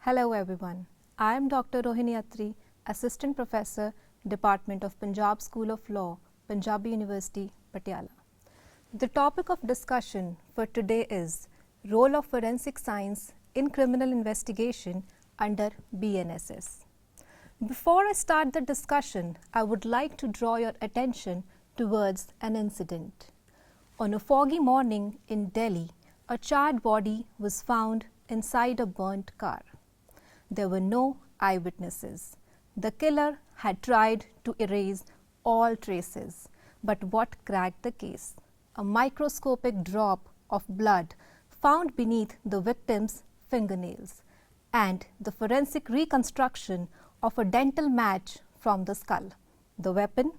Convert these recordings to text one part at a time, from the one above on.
Hello everyone, I am Dr. Rohini Attri, Assistant Professor, Department of Punjab School of Law, Punjab University, Patiala. The topic of discussion for today is Role of Forensic Science in Criminal Investigation under BNSS. Before I start the discussion, I would like to draw your attention towards an incident. On a foggy morning in Delhi, a charred body was found inside a burnt car. There were no eyewitnesses. The killer had tried to erase all traces. But what cracked the case? A microscopic drop of blood found beneath the victim's fingernails and the forensic reconstruction of a dental match from the skull. The weapon?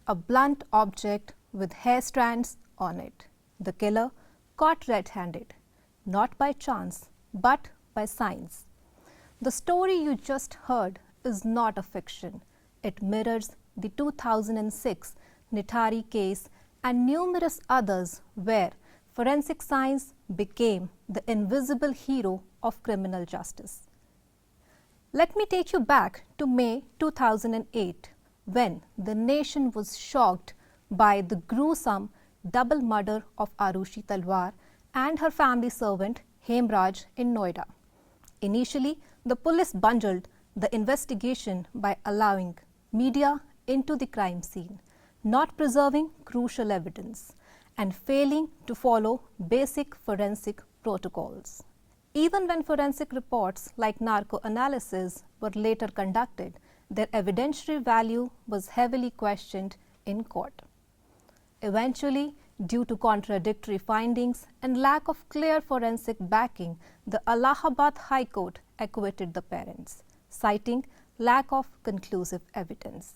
A blunt object with hair strands on it. The killer caught red-handed, not by chance, but by science. The story you just heard is not a fiction. It mirrors the 2006 Nithari case and numerous others where forensic science became the invisible hero of criminal justice. Let me take you back to May 2008 when the nation was shocked by the gruesome double murder of Arushi Talwar and her family servant Hemraj in Noida. Initially, the police bungled the investigation by allowing media into the crime scene, not preserving crucial evidence, and failing to follow basic forensic protocols. Even when forensic reports like narco-analysis were later conducted, their evidentiary value was heavily questioned in court. Eventually, due to contradictory findings and lack of clear forensic backing, the Allahabad High Court acquitted the parents, citing lack of conclusive evidence.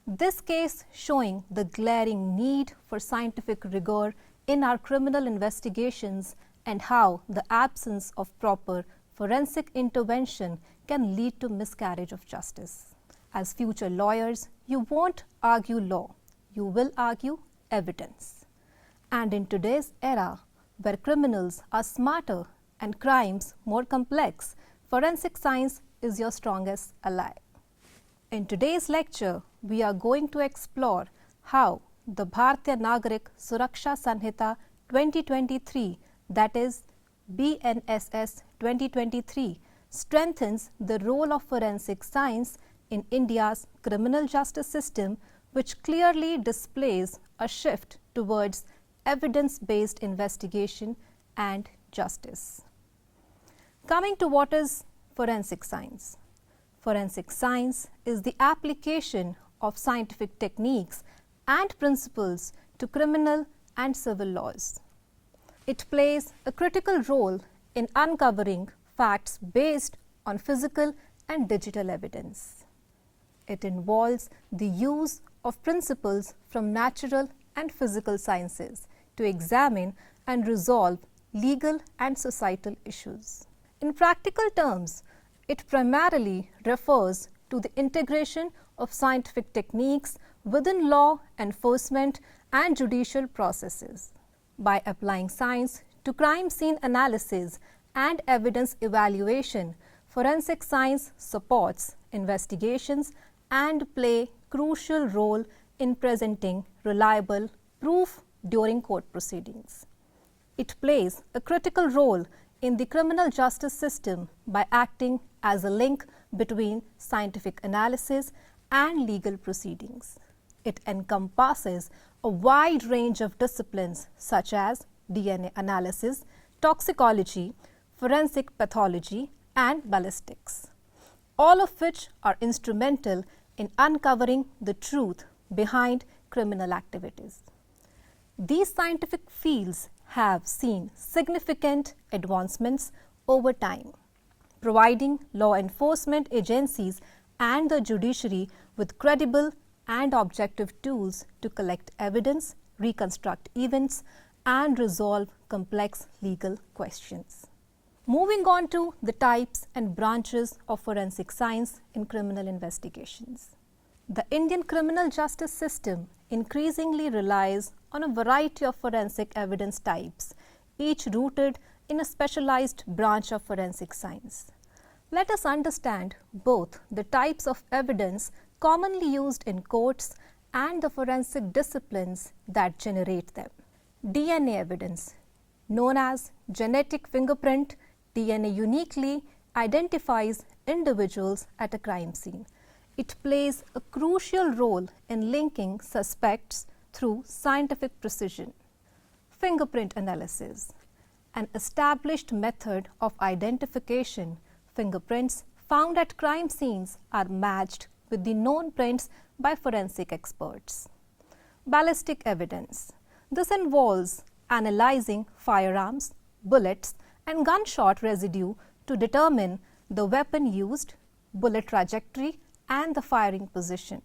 This case showing the glaring need for scientific rigor in our criminal investigations and how the absence of proper forensic intervention can lead to miscarriage of justice. As future lawyers, you won't argue law, you will argue evidence. And in today's era, where criminals are smarter and crimes more complex, forensic science is your strongest ally. In today's lecture, we are going to explore how the Bharatiya Nagarik Suraksha Sanhita 2023, that is BNSS 2023, strengthens the role of forensic science in India's criminal justice system, which clearly displays a shift towards evidence-based investigation and justice. Coming to what is forensic science. Forensic science is the application of scientific techniques and principles to criminal and civil laws. It plays a critical role in uncovering facts based on physical and digital evidence. It involves the use of principles from natural and physical sciences to examine and resolve legal and societal issues. In practical terms, it primarily refers to the integration of scientific techniques within law enforcement and judicial processes. By applying science to crime scene analysis and evidence evaluation, forensic science supports investigations and play crucial role in presenting reliable proof during court proceedings. It plays a critical role in the criminal justice system by acting as a link between scientific analysis and legal proceedings. It encompasses a wide range of disciplines such as DNA analysis, toxicology, forensic pathology, and ballistics, all of which are instrumental in uncovering the truth behind criminal activities. These scientific fields have seen significant advancements over time, providing law enforcement agencies and the judiciary with credible and objective tools to collect evidence, reconstruct events, and resolve complex legal questions. Moving on to the types and branches of forensic science in criminal investigations. The Indian criminal justice system increasingly relies on a variety of forensic evidence types, each rooted in a specialized branch of forensic science. Let us understand both the types of evidence commonly used in courts and the forensic disciplines that generate them. DNA evidence, known as genetic fingerprint, DNA uniquely identifies individuals at a crime scene. It plays a crucial role in linking suspects through scientific precision. Fingerprint analysis, an established method of identification. Fingerprints found at crime scenes are matched with the known prints by forensic experts. Ballistic evidence. This involves analyzing firearms, bullets, and gunshot residue to determine the weapon used, bullet trajectory, and the firing position.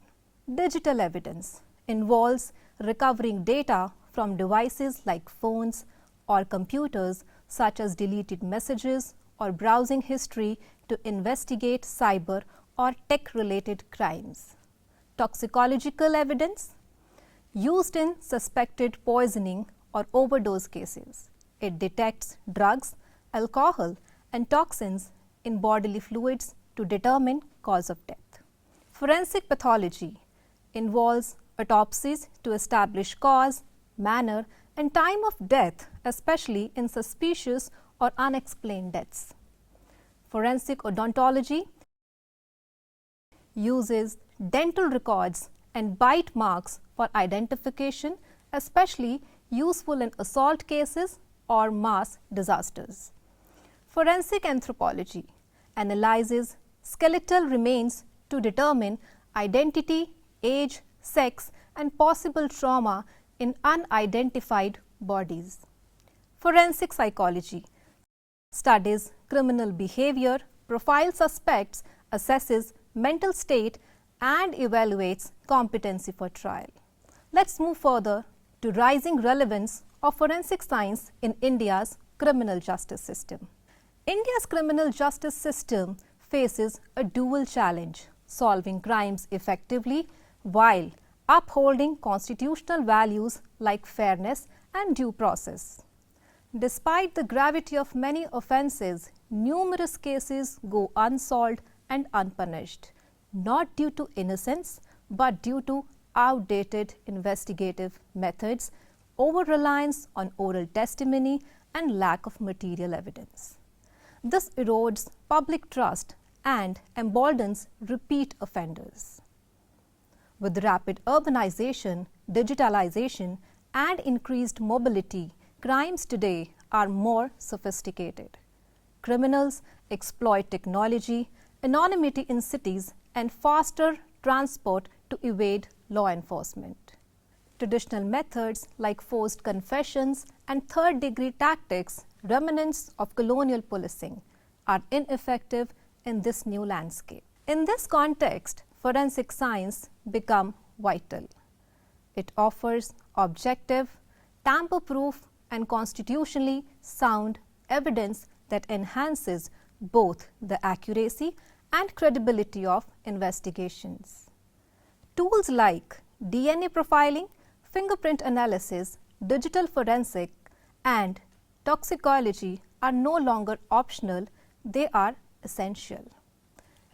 Digital evidence involves recovering data from devices like phones or computers, such as deleted messages or browsing history, to investigate cyber or tech-related crimes. Toxicological evidence used in suspected poisoning or overdose cases. It detects drugs, alcohol, and toxins in bodily fluids to determine cause of death. Forensic pathology involves autopsies to establish cause, manner, and time of death, especially in suspicious or unexplained deaths. Forensic odontology uses dental records and bite marks for identification, especially useful in assault cases or mass disasters. Forensic anthropology analyzes skeletal remains to determine identity, age, sex, and possible trauma in unidentified bodies. Forensic psychology studies criminal behavior, profiles suspects, assesses mental state, and evaluates competency for trial. Let's move further to rising relevance of forensic science in India's criminal justice system. India's criminal justice system faces a dual challenge: solving crimes effectively while upholding constitutional values like fairness and due process. Despite the gravity of many offences, numerous cases go unsolved and unpunished, not due to innocence but due to outdated investigative methods, over-reliance on oral testimony, and lack of material evidence. This erodes public trust and emboldens repeat offenders. With rapid urbanization, digitalization, and increased mobility, crimes today are more sophisticated. Criminals exploit technology, anonymity in cities, and faster transport to evade law enforcement. Traditional methods like forced confessions and third-degree tactics, remnants of colonial policing, are ineffective in this new landscape. In this context, forensic science becomes vital. It offers objective, tamper-proof, and constitutionally sound evidence that enhances both the accuracy and credibility of investigations. Tools like DNA profiling, fingerprint analysis, digital forensic, and toxicology are no longer optional, they are essential.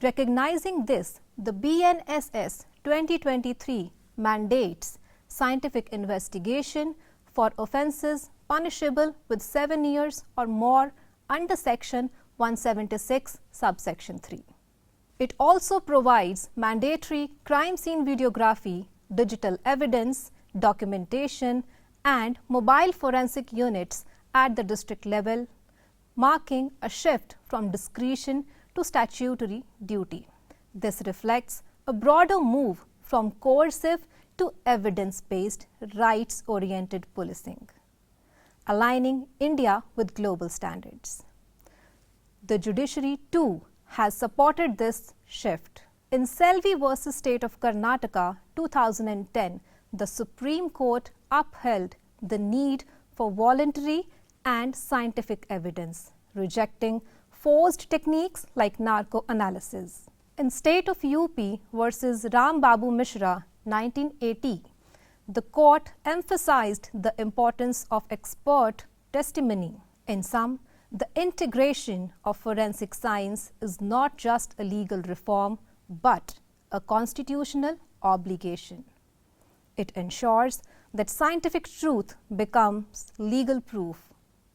Recognizing this, the BNSS 2023 mandates scientific investigation for offences punishable with 7 years or more under Section 176, subsection 3. It also provides mandatory crime scene videography, digital evidence, documentation, and mobile forensic units at the district level, marking a shift from discretion to statutory duty. This reflects a broader move from coercive to evidence-based, rights-oriented policing, aligning India with global standards. The judiciary too has supported this shift. In Selvi v. State of Karnataka 2010, the Supreme Court upheld the need for voluntary and scientific evidence, rejecting forced techniques like narco-analysis. In State of UP v. Ram Babu Mishra 1980, the court emphasized the importance of expert testimony. In sum, the integration of forensic science is not just a legal reform but a constitutional obligation. It ensures that scientific truth becomes legal proof,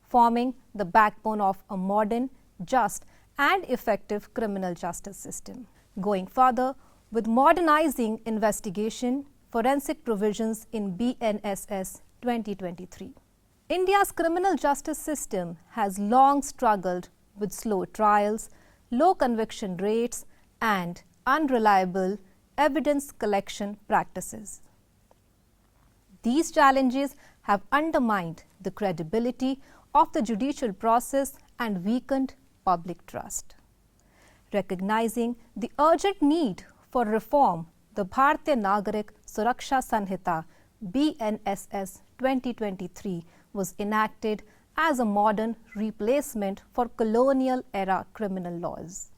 forming the backbone of a modern, just and effective criminal justice system. Going further, with modernizing investigation, forensic provisions in BNSS 2023. India's criminal justice system has long struggled with slow trials, low conviction rates, and unreliable evidence collection practices. These challenges have undermined the credibility of the judicial process and weakened public trust. Recognizing the urgent need for reform, the Bharatiya Nagarik Suraksha Sanhita BNSS 2023 was enacted as a modern replacement for colonial-era criminal laws.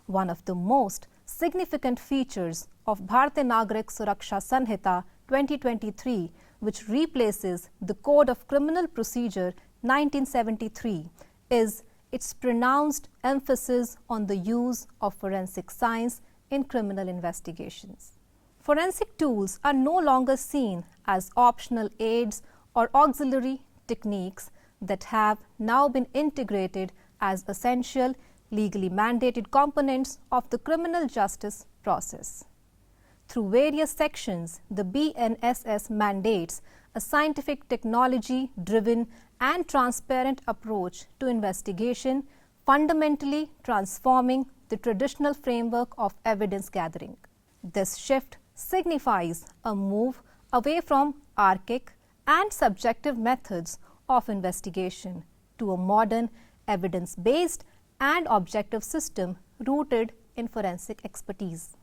One of the most significant features of Bharatiya Nagarik Suraksha Sanhita 2023, which replaces the Code of Criminal Procedure 1973, is its pronounced emphasis on the use of forensic science in criminal investigations. Forensic tools are no longer seen as optional aids or auxiliary techniques that have now been integrated as essential, legally mandated components of the criminal justice process. Through various sections, the BNSS mandates a scientific, technology-driven and transparent approach to investigation, fundamentally transforming the traditional framework of evidence gathering. This shift signifies a move away from archaic and subjective methods of investigation to a modern, evidence-based and objective system rooted in forensic expertise.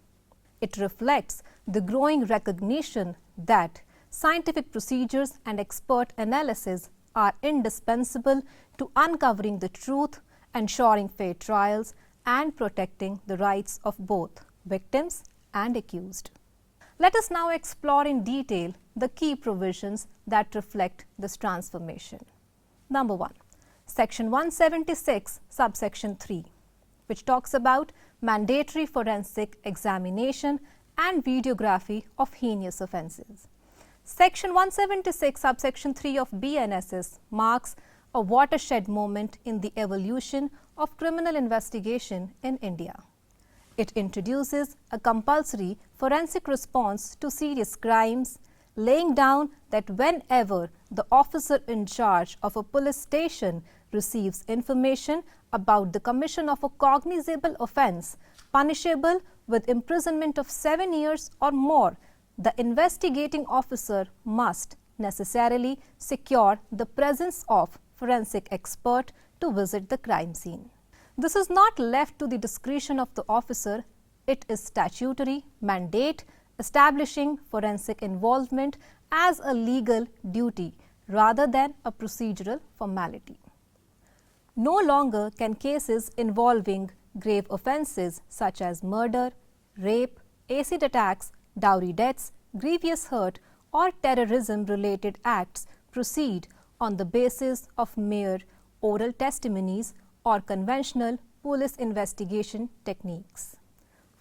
It reflects the growing recognition that scientific procedures and expert analysis are indispensable to uncovering the truth, ensuring fair trials, and protecting the rights of both victims and accused. Let us now explore in detail the key provisions that reflect this transformation. Number 1. Section 176, subsection 3, which talks about mandatory forensic examination and videography of heinous offences. Section 176, subsection 3 of BNSS marks a watershed moment in the evolution of criminal investigation in India. It introduces a compulsory forensic response to serious crimes, laying down that whenever the officer in charge of a police station receives information about the commission of a cognizable offence punishable with imprisonment of 7 years or more, the investigating officer must necessarily secure the presence of forensic expert to visit the crime scene. This is not left to the discretion of the officer. It is statutory mandate establishing forensic involvement as a legal duty rather than a procedural formality. No longer can cases involving grave offences such as murder, rape, acid attacks, dowry deaths, grievous hurt or terrorism-related acts proceed on the basis of mere oral testimonies or conventional police investigation techniques.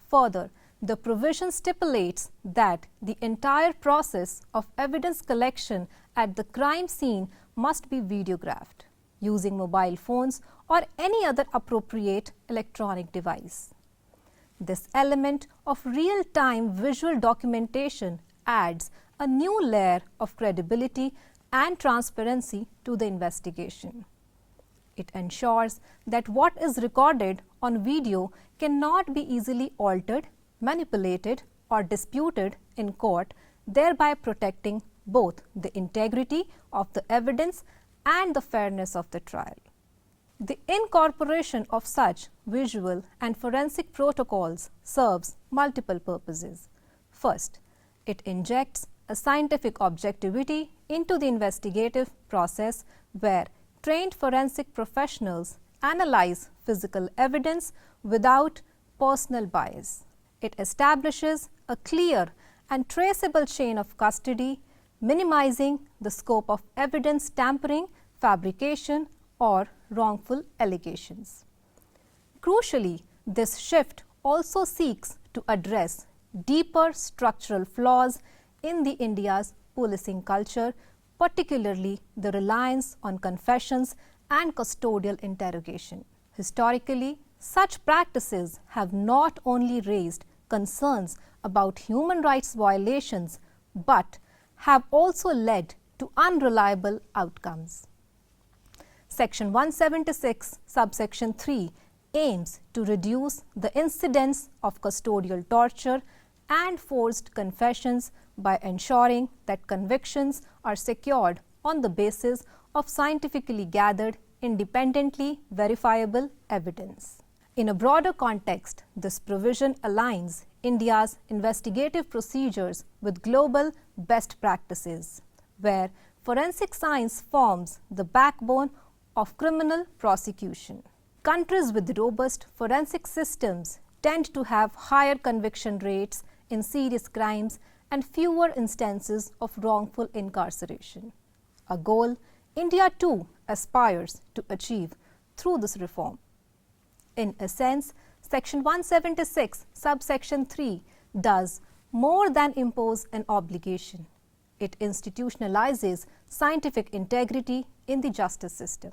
Further, the provision stipulates that the entire process of evidence collection at the crime scene must be videographed using mobile phones or any other appropriate electronic device. This element of real-time visual documentation adds a new layer of credibility and transparency to the investigation. It ensures that what is recorded on video cannot be easily altered, manipulated, or disputed in court, thereby protecting both the integrity of the evidence and the fairness of the trial. The incorporation of such visual and forensic protocols serves multiple purposes. First, it injects a scientific objectivity into the investigative process where trained forensic professionals analyze physical evidence without personal bias. It establishes a clear and traceable chain of custody, minimizing the scope of evidence tampering, fabrication, or wrongful allegations. Crucially, this shift also seeks to address deeper structural flaws in the India's policing culture, particularly the reliance on confessions and custodial interrogation. Historically, such practices have not only raised concerns about human rights violations but have also led to unreliable outcomes. Section 176, subsection 3 aims to reduce the incidence of custodial torture and forced confessions by ensuring that convictions are secured on the basis of scientifically gathered, independently verifiable evidence. In a broader context, this provision aligns India's investigative procedures with global best practices, where forensic science forms the backbone of criminal prosecution. Countries with robust forensic systems tend to have higher conviction rates in serious crimes and fewer instances of wrongful incarceration, a goal India too aspires to achieve through this reform. In a sense, Section 176, subsection 3 does more than impose an obligation. It institutionalizes scientific integrity in the justice system.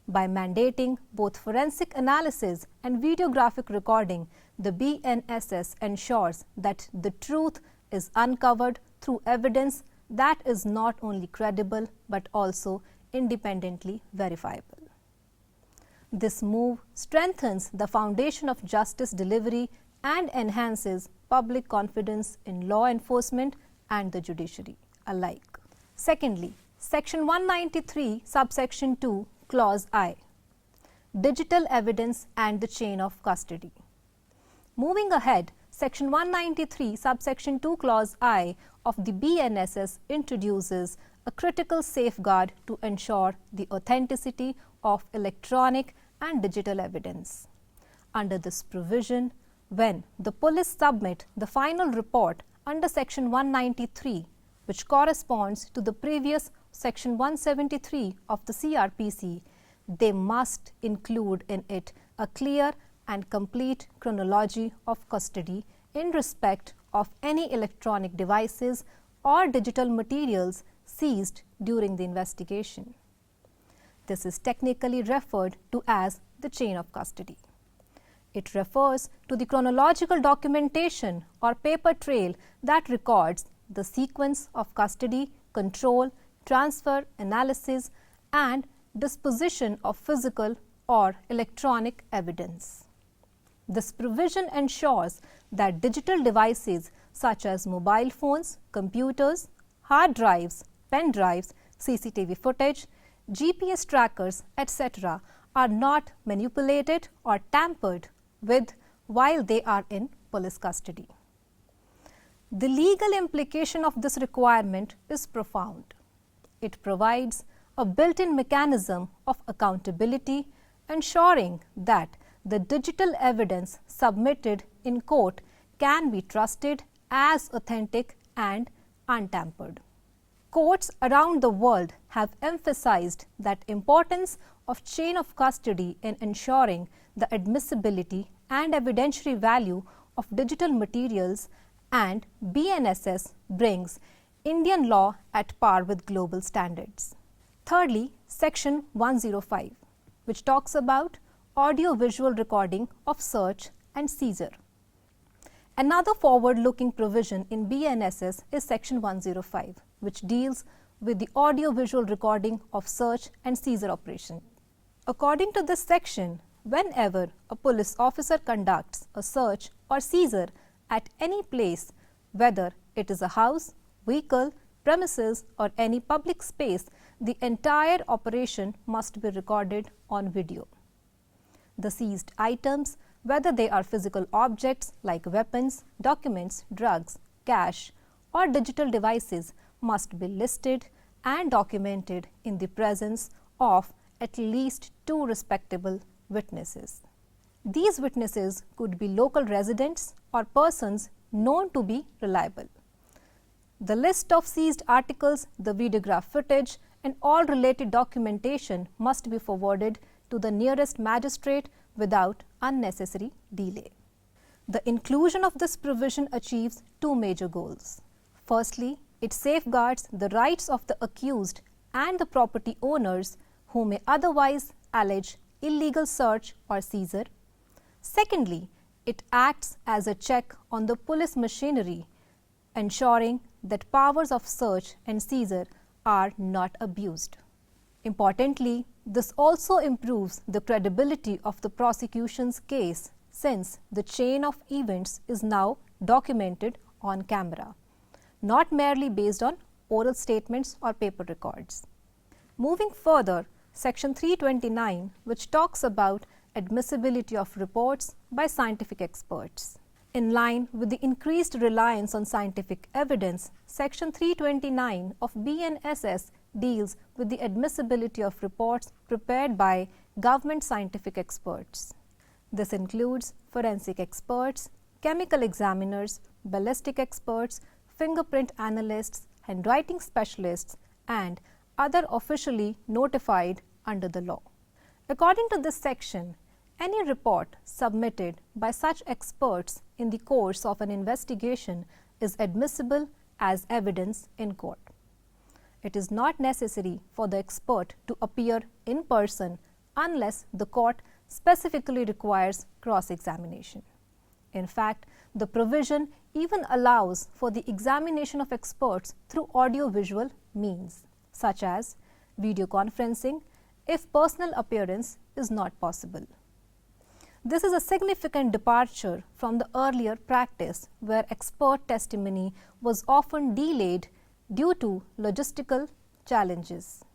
By mandating both forensic analysis and videographic recording, the BNSS ensures that the truth is uncovered through evidence that is not only credible but also independently verifiable. This move strengthens the foundation of justice delivery and enhances public confidence in law enforcement and the judiciary alike. Secondly, Section 193, subsection 2, Clause I, digital evidence and the chain of custody. Moving ahead, Section 193, subsection 2, Clause I of the BNSS introduces a critical safeguard to ensure the authenticity of electronic and digital evidence. Under this provision, when the police submit the final report under Section 193, which corresponds to the previous Section 173 of the CRPC, they must include in it a clear and complete chronology of custody in respect of any electronic devices or digital materials seized during the investigation. This is technically referred to as the chain of custody. It refers to the chronological documentation or paper trail that records the sequence of custody, control, transfer, analysis, and disposition of physical or electronic evidence. This provision ensures that digital devices such as mobile phones, computers, hard drives, pen drives, CCTV footage, GPS trackers, etc. are not manipulated or tampered with while they are in police custody. The legal implication of this requirement is profound. It provides a built-in mechanism of accountability, ensuring that the digital evidence submitted in court can be trusted as authentic and untampered. Courts around the world have emphasized that importance of chain of custody in ensuring the admissibility and evidentiary value of digital materials, and BNSS brings Indian law at par with global standards. Thirdly, Section 105, which talks about audio-visual recording of search and seizure. Another forward-looking provision in BNSS is Section 105, which deals with the audio-visual recording of search and seizure operation. According to this section, whenever a police officer conducts a search or seizure at any place, whether it is a house, vehicle, premises or any public space, the entire operation must be recorded on video. The seized items, whether they are physical objects like weapons, documents, drugs, cash or digital devices, must be listed and documented in the presence of at least 2 respectable witnesses. These witnesses could be local residents or persons known to be reliable. The list of seized articles, the videograph footage, and all related documentation must be forwarded to the nearest magistrate without unnecessary delay. The inclusion of this provision achieves two major goals. Firstly, it safeguards the rights of the accused and the property owners who may otherwise allege illegal search or seizure. Secondly, it acts as a check on the police machinery, ensuring that powers of search and seizure are not abused. Importantly, this also improves the credibility of the prosecution's case since the chain of events is now documented on camera, not merely based on oral statements or paper records. Moving further, Section 329, which talks about admissibility of reports by scientific experts. In line with the increased reliance on scientific evidence, Section 329 of BNSS deals with the admissibility of reports prepared by government scientific experts. This includes forensic experts, chemical examiners, ballistic experts, fingerprint analysts, handwriting specialists, and other officially notified under the law. According to this section, any report submitted by such experts in the course of an investigation is admissible as evidence in court. It is not necessary for the expert to appear in person unless the court specifically requires cross-examination. In fact, the provision even allows for the examination of experts through audio-visual means, such as video conferencing, if personal appearance is not possible. This is a significant departure from the earlier practice where expert testimony was often delayed due to logistical challenges.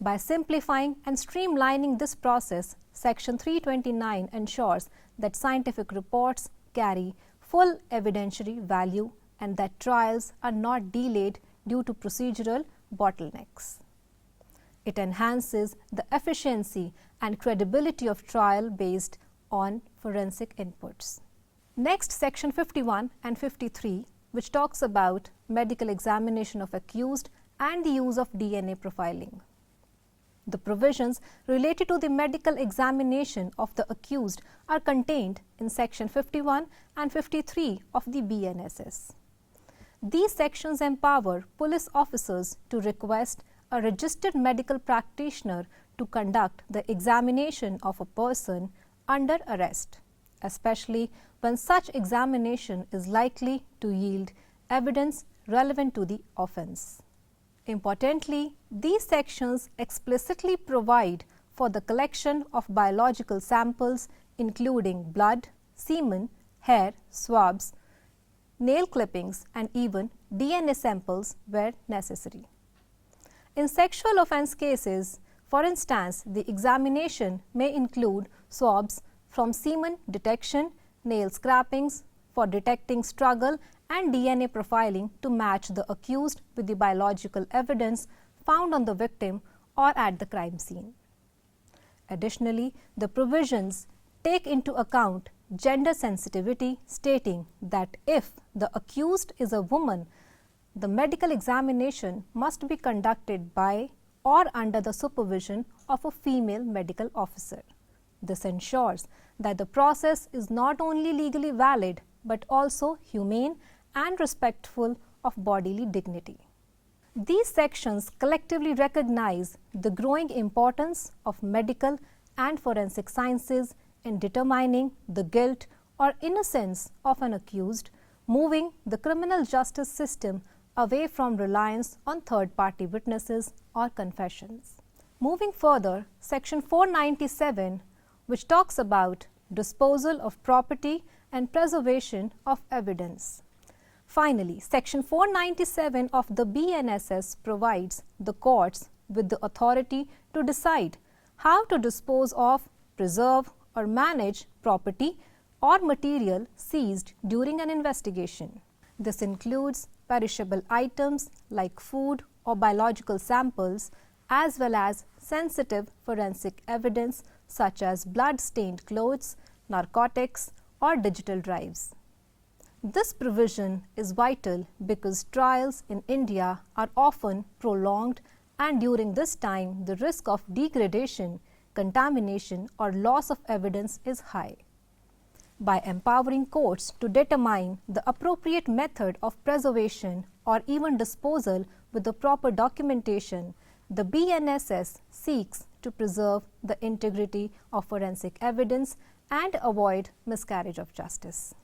By simplifying and streamlining this process, Section 329 ensures that scientific reports carry full evidentiary value and that trials are not delayed due to procedural bottlenecks. It enhances the efficiency and credibility of trial based on forensic inputs. Next, Section 51 and 53, which talks about medical examination of accused and the use of DNA profiling. The provisions related to the medical examination of the accused are contained in Section 51 and 53 of the BNSS. These sections empower police officers to request a registered medical practitioner to conduct the examination of a person under arrest, especially when such examination is likely to yield evidence relevant to the offense. Importantly, these sections explicitly provide for the collection of biological samples including blood, semen, hair, swabs, nail clippings, and even DNA samples where necessary. In sexual offense cases, for instance, the examination may include swabs from semen detection, nail scrapings for detecting struggle, and DNA profiling to match the accused with the biological evidence found on the victim or at the crime scene. Additionally, the provisions take into account gender sensitivity, stating that if the accused is a woman, the medical examination must be conducted by or under the supervision of a female medical officer. This ensures that the process is not only legally valid but also humane and respectful of bodily dignity. These sections collectively recognize the growing importance of medical and forensic sciences in determining the guilt or innocence of an accused, moving the criminal justice system away from reliance on third-party witnesses or confessions. Moving further, Section 497, which talks about disposal of property and preservation of evidence. Finally, Section 497 of the BNSS provides the courts with the authority to decide how to dispose of, preserve, or manage property or material seized during an investigation. This includes perishable items like food or biological samples, as well as sensitive forensic evidence such as blood-stained clothes, narcotics, or digital drives. This provision is vital because trials in India are often prolonged and during this time the risk of degradation, contamination or loss of evidence is high. By empowering courts to determine the appropriate method of preservation or even disposal with the proper documentation, the BNSS seeks to preserve the integrity of forensic evidence and avoid miscarriage of justice.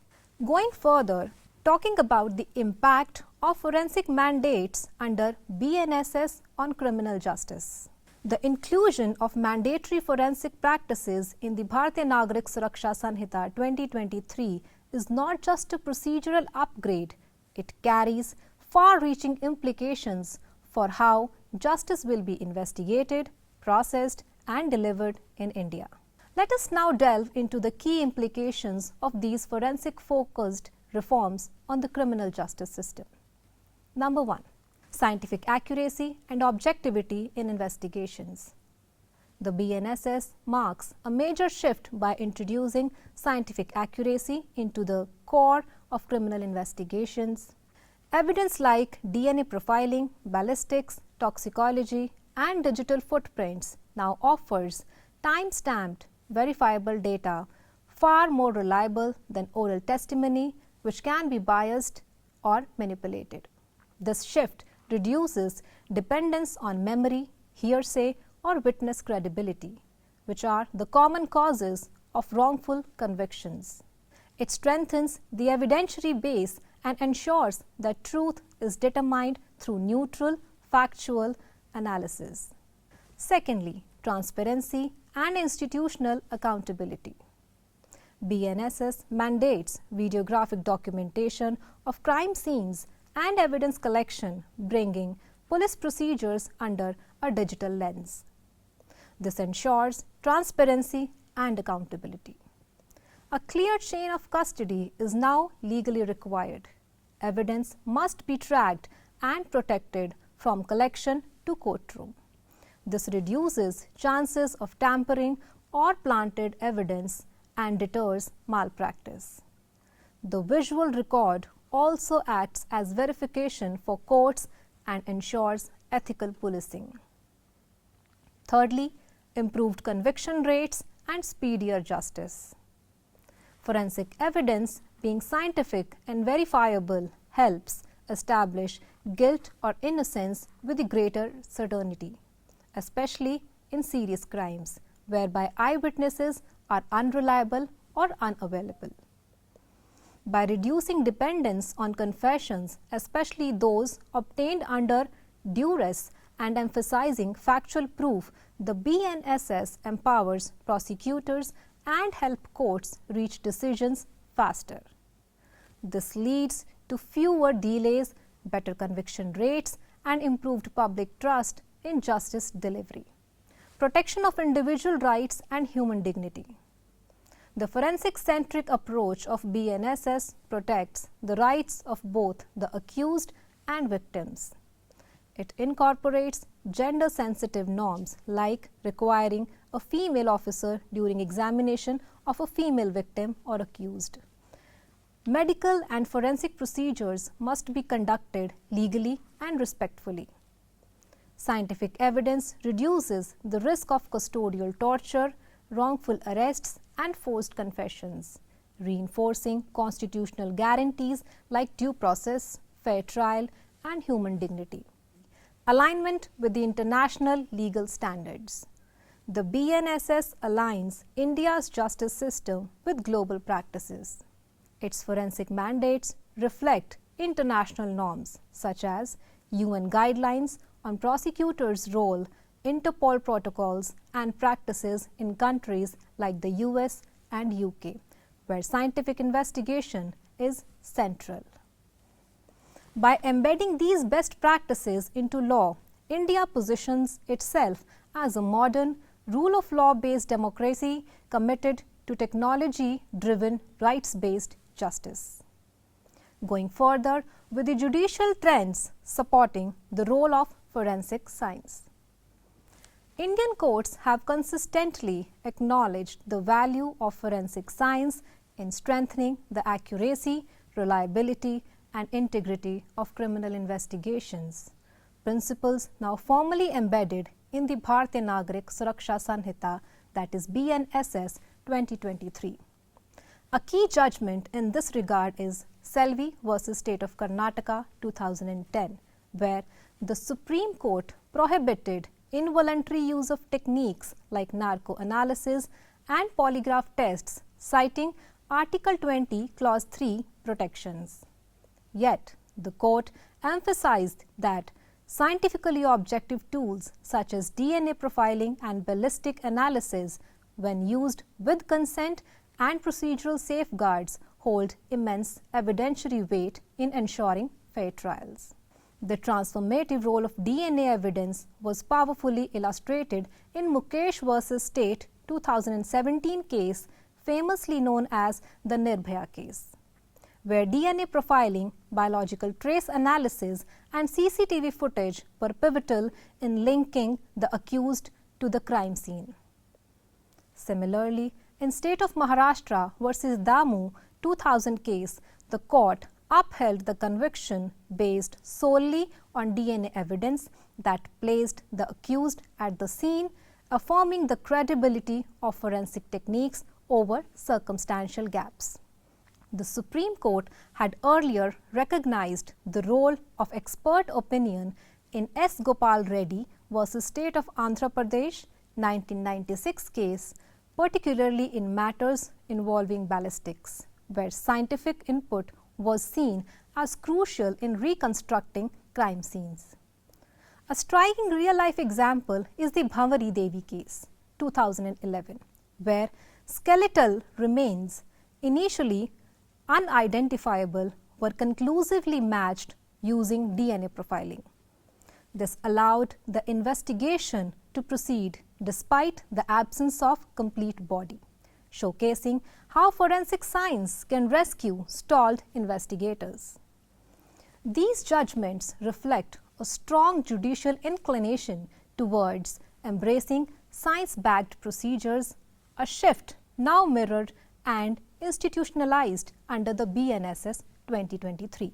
Going further, talking about the impact of forensic mandates under BNSS on criminal justice. The inclusion of mandatory forensic practices in the Bharatiya Nagarik Suraksha Sanhita 2023 is not just a procedural upgrade, it carries far-reaching implications for how justice will be investigated, processed and delivered in India. Let us now delve into the key implications of these forensic-focused reforms on the criminal justice system. Number 1. Scientific accuracy and objectivity in investigations. The BNSS marks a major shift by introducing scientific accuracy into the core of criminal investigations. Evidence like DNA profiling, ballistics, toxicology and digital footprints now offers time-stamped, verifiable data far more reliable than oral testimony, which can be biased or manipulated. This shift reduces dependence on memory, hearsay or witness credibility, which are the common causes of wrongful convictions. It strengthens the evidentiary base and ensures that truth is determined through neutral, factual analysis. Secondly, transparency and institutional accountability. BNSS mandates videographic documentation of crime scenes and evidence collection, bringing police procedures under a digital lens. This ensures transparency and accountability. A clear chain of custody is now legally required. Evidence must be tracked and protected from collection to courtroom. This reduces chances of tampering or planted evidence and deters malpractice. The visual record also acts as verification for courts and ensures ethical policing. Thirdly, improved conviction rates and speedier justice. Forensic evidence, being scientific and verifiable, helps establish guilt or innocence with greater certainty, especially in serious crimes, whereby eyewitnesses are unreliable or unavailable. By reducing dependence on confessions, especially those obtained under duress, and emphasizing factual proof, the BNSS empowers prosecutors and help courts reach decisions faster. This leads to fewer delays, better conviction rates, and improved public trust in justice delivery. Protection of individual rights and human dignity. The forensic-centric approach of BNSS protects the rights of both the accused and victims. It incorporates gender-sensitive norms like requiring a female officer during examination of a female victim or accused. Medical and forensic procedures must be conducted legally and respectfully. Scientific evidence reduces the risk of custodial torture, wrongful arrests and forced confessions, reinforcing constitutional guarantees like due process, fair trial and human dignity. Alignment with the international legal standards. The BNSS aligns India's justice system with global practices. Its forensic mandates reflect international norms such as UN guidelines on prosecutors' role, Interpol protocols and practices in countries like the US and UK, where scientific investigation is central. By embedding these best practices into law, India positions itself as a modern, rule-of-law-based democracy committed to technology-driven, rights-based justice. Going further with the judicial trends supporting the role of forensic science. Indian courts have consistently acknowledged the value of forensic science in strengthening the accuracy, reliability, and integrity of criminal investigations. principles now formally embedded in the Bharatiya Nagarik Suraksha Sanhita, that is BNSS 2023. A key judgment in this regard is Selvi versus State of Karnataka 2010, where the Supreme Court prohibited involuntary use of techniques like narco-analysis and polygraph tests, citing Article 20, Clause 3 protections. Yet, the court emphasized that scientifically objective tools such as DNA profiling and ballistic analysis, when used with consent and procedural safeguards, hold immense evidentiary weight in ensuring fair trials. The transformative role of DNA evidence was powerfully illustrated in Mukesh versus State 2017 case, famously known as the Nirbhaya case, where DNA profiling, biological trace analysis and CCTV footage were pivotal in linking the accused to the crime scene. Similarly, in State of Maharashtra versus Damu 2000 case, the court upheld the conviction based solely on DNA evidence that placed the accused at the scene, affirming the credibility of forensic techniques over circumstantial gaps. The Supreme Court had earlier recognized the role of expert opinion in S. Gopal Reddy versus State of Andhra Pradesh 1996 case, particularly in matters involving ballistics, where scientific input was seen as crucial in reconstructing crime scenes. A striking real-life example is the Bhavari Devi case, 2011, where skeletal remains, initially unidentifiable, were conclusively matched using DNA profiling. This allowed the investigation to proceed despite the absence of complete body, showcasing how forensic science can rescue stalled investigators. These judgments reflect a strong judicial inclination towards embracing science-backed procedures, a shift now mirrored and institutionalized under the BNSS 2023.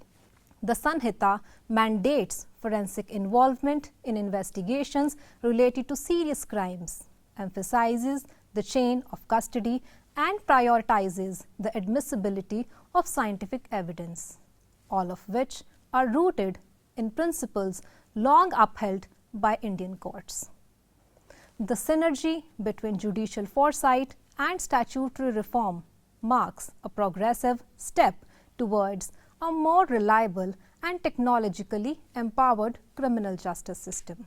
The Sanhita mandates forensic involvement in investigations related to serious crimes, emphasizes the chain of custody, and prioritizes the admissibility of scientific evidence, all of which are rooted in principles long upheld by Indian courts. The synergy between judicial foresight and statutory reform marks a progressive step towards a more reliable and technologically empowered criminal justice system.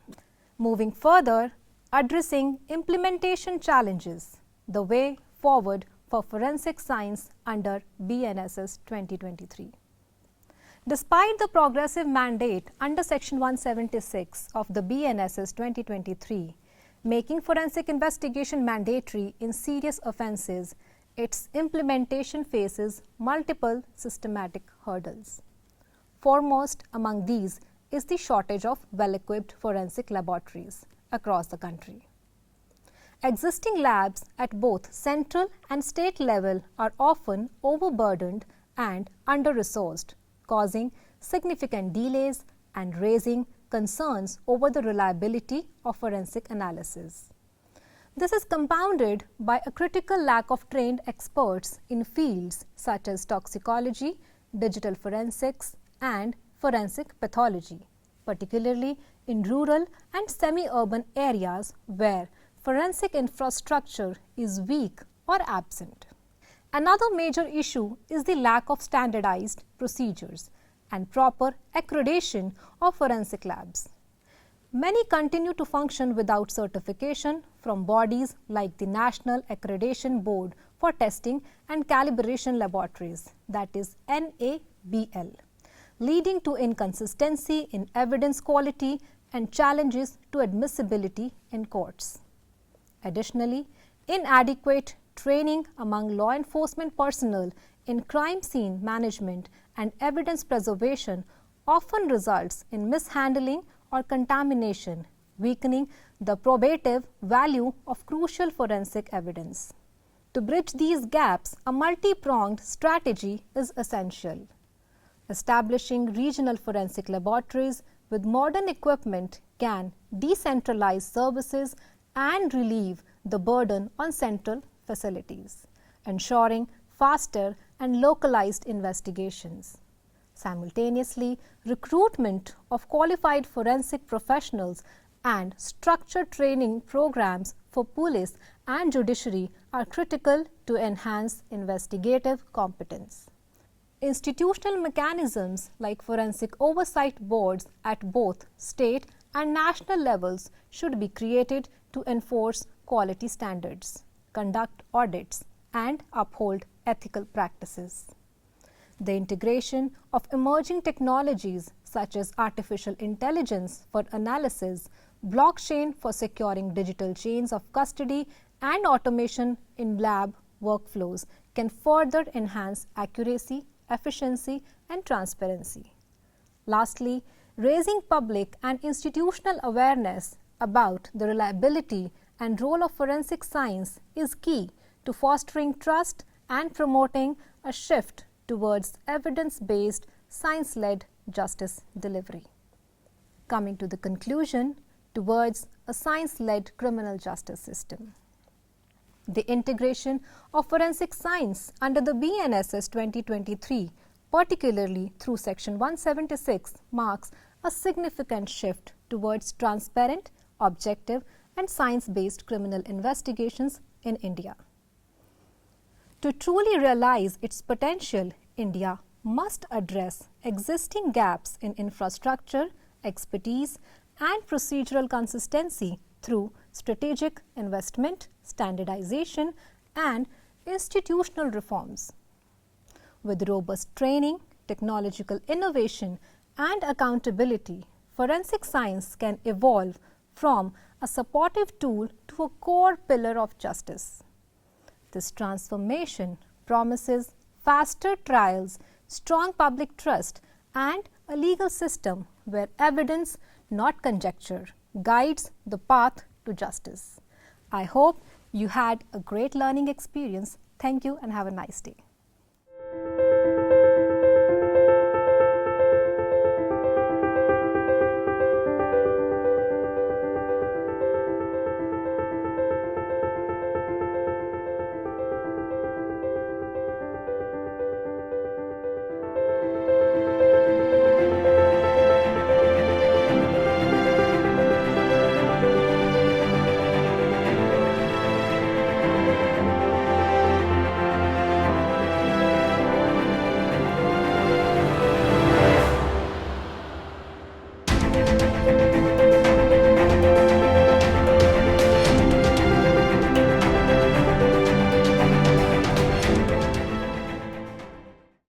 Moving further, addressing implementation challenges, the way forward for forensic science under BNSS 2023. Despite the progressive mandate under Section 176 of the BNSS 2023, making forensic investigation mandatory in serious offences, its implementation faces multiple systematic hurdles. Foremost among these is the shortage of well-equipped forensic laboratories across the country. Existing labs at both central and state level are often overburdened and under-resourced, causing significant delays and raising concerns over the reliability of forensic analysis. This is compounded by a critical lack of trained experts in fields such as toxicology, digital forensics, and forensic pathology, particularly in rural and semi-urban areas where forensic infrastructure is weak or absent. Another major issue is the lack of standardized procedures and proper accreditation of forensic labs. Many continue to function without certification from bodies like the National Accreditation Board for Testing and Calibration Laboratories, that is NABL, leading to inconsistency in evidence quality and challenges to admissibility in courts. Additionally, inadequate training among law enforcement personnel in crime scene management and evidence preservation often results in mishandling or contamination, weakening the probative value of crucial forensic evidence. To bridge these gaps, a multi-pronged strategy is essential. Establishing regional forensic laboratories with modern equipment can decentralize services and relieve the burden on central facilities, ensuring faster and localized investigations. Simultaneously, recruitment of qualified forensic professionals and structured training programs for police and judiciary are critical to enhance investigative competence. Institutional mechanisms like forensic oversight boards at both state and national levels should be created to enforce quality standards, conduct audits, and uphold ethical practices. The integration of emerging technologies such as artificial intelligence for analysis, blockchain for securing digital chains of custody, and automation in lab workflows can further enhance accuracy, efficiency, and transparency. Lastly, raising public and institutional awareness about the reliability and role of forensic science is key to fostering trust and promoting a shift towards evidence-based, science-led justice delivery. Coming to the conclusion, towards a science-led criminal justice system. The integration of forensic science under the BNSS 2023, particularly through Section 176, marks a significant shift towards transparent, objective, and science-based criminal investigations in India. To truly realize its potential, India must address existing gaps in infrastructure, expertise, and procedural consistency through strategic investment, standardization, and institutional reforms. With robust training, technological innovation, and accountability, forensic science can evolve from a supportive tool to a core pillar of justice. This transformation promises faster trials, strong public trust, and a legal system where evidence, not conjecture, guides the path to justice. I hope you had a great learning experience. Thank you and have a nice day.